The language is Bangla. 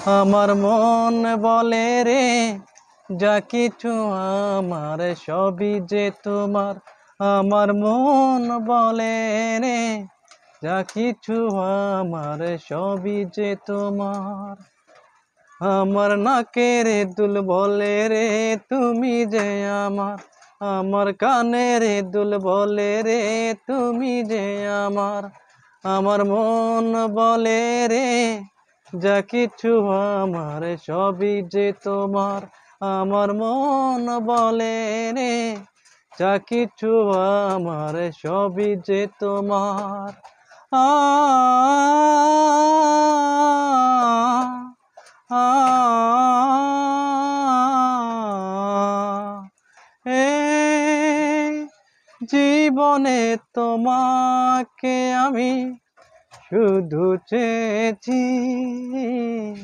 আমার মন বলে রে যা কিছু আমার সবই যে তোমার। আমার মন বলে রে যা কিছু আমার সবই যে তোমার। আমার নাকের দুল বলে রে তুমি যে আমার। আমার কানের দুল বলে রে তুমি যে আমার। আমার মন বলে রে যা কিছু আমার সবই যে তোমার। আমার মন বলে রে যা কিছু আমার সবই যে তোমার। আ আ এই জীবনে তোমাকে আমি শুধু চেয়েছি।